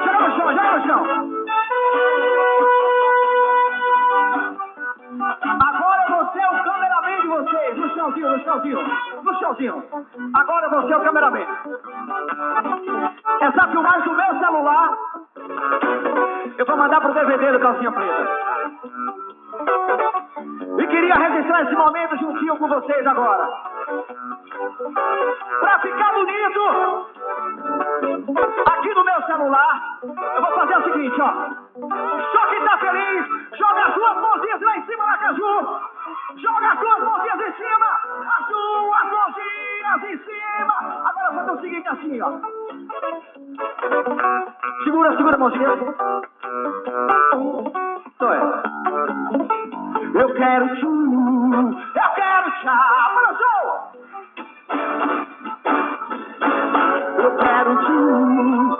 Joga no chão, joga no chão. Agora você é o cameraman de vocês. No chãozinho, no chãozinho. No chãozinho. Agora você é o cameraman. Essa filmagem do meu celular eu vou mandar pro DVD do Calcinha Preta. E queria registrar esse momento juntinho com vocês agora. Pra ficar bonito, aqui no meu celular, eu vou fazer o seguinte, ó. Só quem tá feliz, joga as duas mãozinhas lá em cima da caju. Joga as duas mãozinhas em cima. As duas mãozinhas em cima. Agora fazer o seguinte assim, ó. Segura, segura a mãozinha. Só ela. Eu quero tchau. Para o show.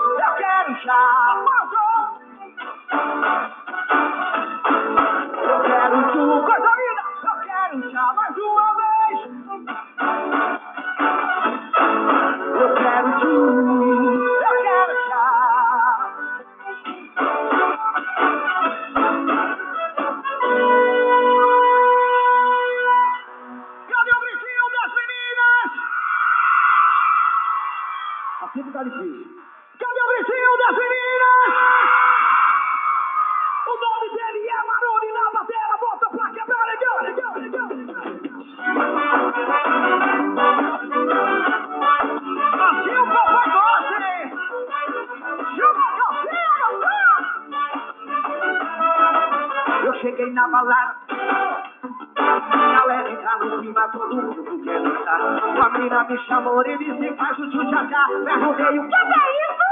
Eu quero tchau. Para o show. Eu quero tchau. Coisa linda. Eu quero tchau mais uma vez. Eu quero tchau. Eu quero tchau. Cadê o gritinho das meninas? Assim que tá difícil. Cadê o gritinho das meninas? O nome dele é Maroni na bateria. Bota pra quebrar, legal, legal, legal. Assim o papai gosta, hein? Chupa a calcinha, eu cheguei na balada. Galera entra no clima, todo mundo quer dançar. Uma menina me chamou e disse faz o tchutchá. Perguntei o que é isso?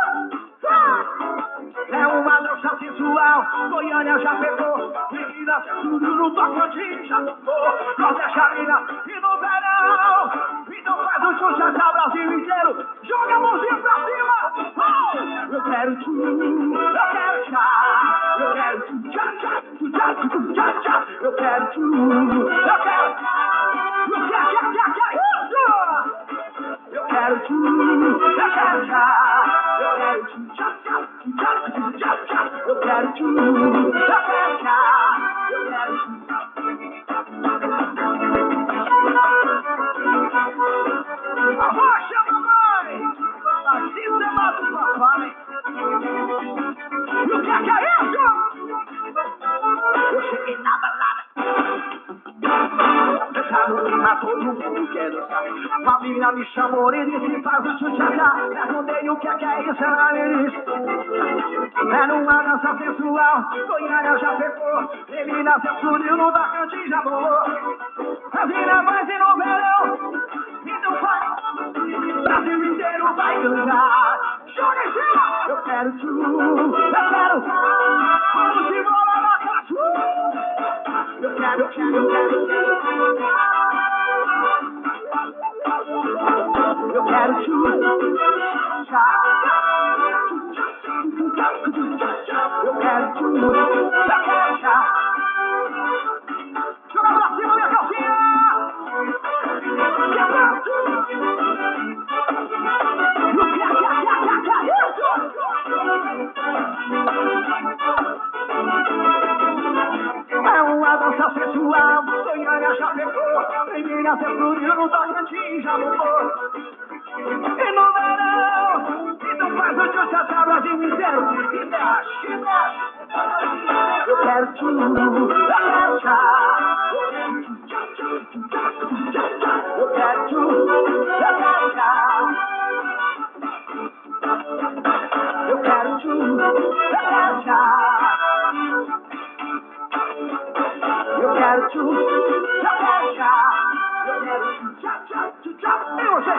É uma dança sensual, Goiânia já pegou. Menina, tudo no Tocantins já tocou. Nordeste a mina e no verão. Então faz o tchutchá, Brasil inteiro. Joga a mãozinha pra cima. Oh! Eu quero tchá. Eu quero tchá, tchá, tchá, tchá, tchá. Eu quero tchá. Eu quero isso! Eu quero tchá. Eu quero tchá. Eu quero tchá, tchá, tchá, tchá, tchá. Eu quero tchá. Eu quero tchá. Eu quero tchá. Arrocha, mamãe! Assim você mata o papai. E o que é isso? Eu cheguei na balada. Deixar no clima, todo mundo quer dançar. Uma menina me chamou e disse faz o tchutchá. Perguntei o que é isso, ela me disse era uma dança sensual, Goiânia já pegou. Menina sensual no Tocantins já bolou. A mina vai vir no verão. Então vai, Brasil inteiro vai cantar. Joga em cima. Eu quero tchu, eu quero. Vamos embora na caixa. Eu quero, eu quero, eu quero, eu quero. Eu quero tchu, tchá. Eu quero tchu, eu quero tchá. Joga pra cima, minha calcinha. Quebra é uma dança sensual, Goiânia já pegou. Menina sensual no Tocantins já mudou. E no verão, então faz o tchutchá, Brasil inteiro. E mexe, mexe. Eu quero tchu, eu quero tchá. Eu quero tchu, eu quero tchá. Eu quero tchu, eu quero tchá. Eu quero tchu, eu quero tchá. Eu quero tchu, tchá, tchá, tchá. E você?